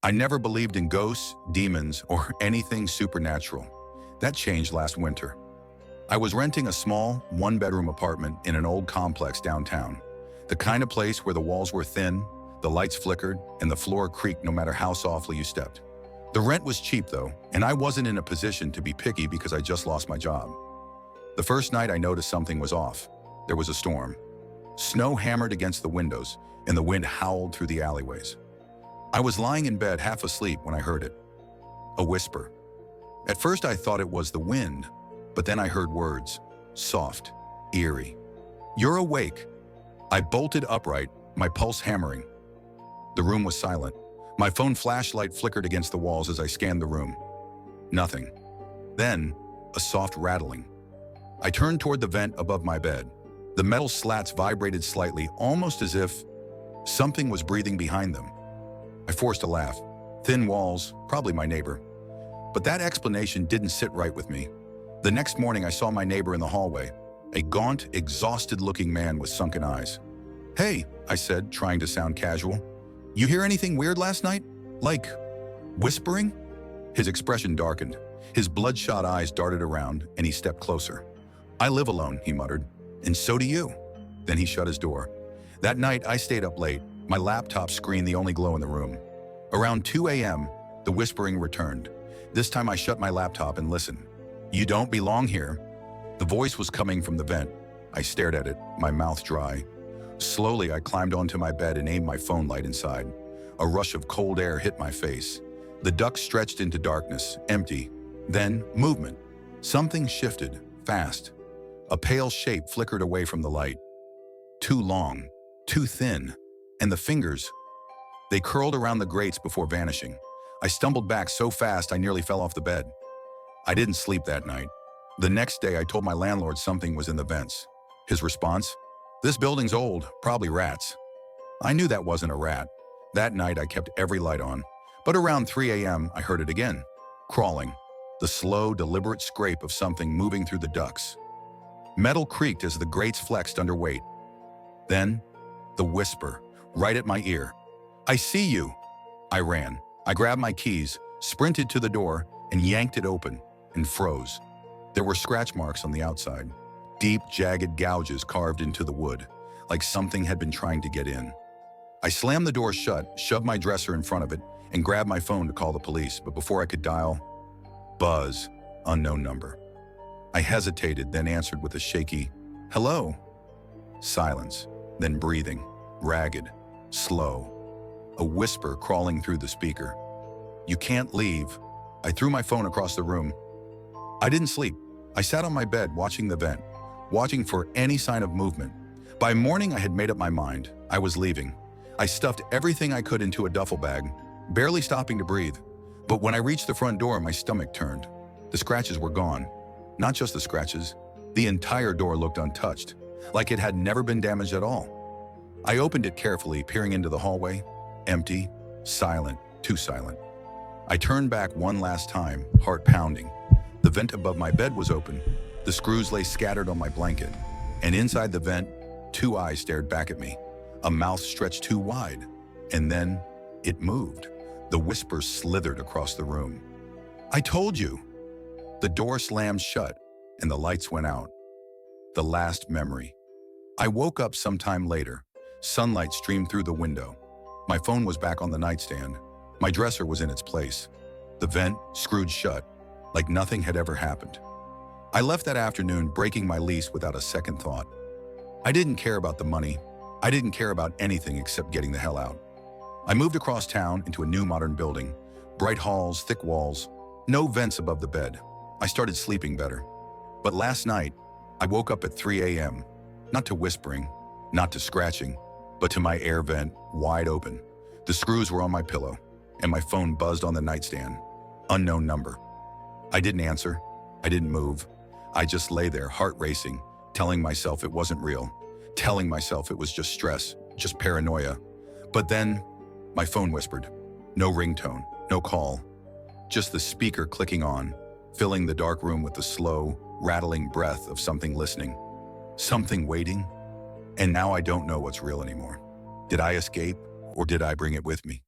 I never believed in ghosts, demons, or anything supernatural. That changed last winter. I was renting a small, one-bedroom apartment in an old complex downtown. The kind of place where the walls were thin, the lights flickered, and the floor creaked no matter how softly you stepped. The rent was cheap though, and I wasn't in a position to be picky because I just lost my job. The first night I noticed something was off. There was a storm. Snow hammered against the windows, and the wind howled through the alleyways. I was lying in bed half asleep when I heard it. A whisper. At first I thought it was the wind, but then I heard words. Soft, eerie. "You're awake." I bolted upright, my pulse hammering. The room was silent. My phone flashlight flickered against the walls as I scanned the room. Nothing. Then, a soft rattling. I turned toward the vent above my bed. The metal slats vibrated slightly, almost as if something was breathing behind them. I forced a laugh. Thin walls, probably my neighbor. But that explanation didn't sit right with me. The next morning I saw my neighbor in the hallway, a gaunt, exhausted-looking man with sunken eyes. "Hey," I said, trying to sound casual. "You hear anything weird last night? Like whispering?" His expression darkened. His bloodshot eyes darted around, and he stepped closer. "I live alone," he muttered. "And so do you." Then he shut his door. That night I stayed up late, my laptop screen the only glow in the room. Around 2 a.m., the whispering returned. This time I shut my laptop and listened. "You don't belong here." The voice was coming from the vent. I stared at it, my mouth dry. Slowly, I climbed onto my bed and aimed my phone light inside. A rush of cold air hit my face. The duct stretched into darkness, empty. Then, movement. Something shifted, fast. A pale shape flickered away from the light. Too long, too thin, and the fingers, they curled around the grates before vanishing. I stumbled back so fast I nearly fell off the bed. I didn't sleep that night. The next day I told my landlord something was in the vents. His response? "This building's old, probably rats." I knew that wasn't a rat. That night I kept every light on. But around 3 a.m. I heard it again. Crawling. The slow, deliberate scrape of something moving through the ducts. Metal creaked as the grates flexed under weight. Then, the whisper, right at my ear. "I see you." I ran. I grabbed my keys, sprinted to the door, and yanked it open, and froze. There were scratch marks on the outside. Deep, jagged gouges carved into the wood, like something had been trying to get in. I slammed the door shut, shoved my dresser in front of it, and grabbed my phone to call the police, but before I could dial, buzz, unknown number. I hesitated, then answered with a shaky, "Hello?" Silence, then breathing, ragged, slow. A whisper crawling through the speaker. "You can't leave." I threw my phone across the room. I didn't sleep. I sat on my bed watching the vent, watching for any sign of movement. By morning, I had made up my mind. I was leaving. I stuffed everything I could into a duffel bag, barely stopping to breathe. But when I reached the front door, my stomach turned. The scratches were gone. Not just the scratches. The entire door looked untouched, like it had never been damaged at all. I opened it carefully, peering into the hallway. Empty, silent, too silent. I turned back one last time, heart pounding. The vent above my bed was open. The screws lay scattered on my blanket. And inside the vent, 2 eyes stared back at me. A mouth stretched too wide. And then, it moved. The whisper slithered across the room. "I told you." The door slammed shut, and the lights went out. The last memory. I woke up sometime later. Sunlight streamed through the window. My phone was back on the nightstand. My dresser was in its place. The vent screwed shut, like nothing had ever happened. I left that afternoon, breaking my lease without a second thought. I didn't care about the money. I didn't care about anything except getting the hell out. I moved across town into a new modern building. Bright halls, thick walls, no vents above the bed. I started sleeping better. But last night, I woke up at 3 a.m., not to whispering, not to scratching, but to my air vent wide open. The screws were on my pillow, and my phone buzzed on the nightstand. Unknown number. I didn't answer. I didn't move. I just lay there, heart racing, telling myself it wasn't real, telling myself it was just stress, just paranoia. But then, my phone whispered. No ringtone, no call. Just the speaker clicking on, filling the dark room with the slow, rattling breath of something listening. Something waiting. And now I don't know what's real anymore. Did I escape, or did I bring it with me?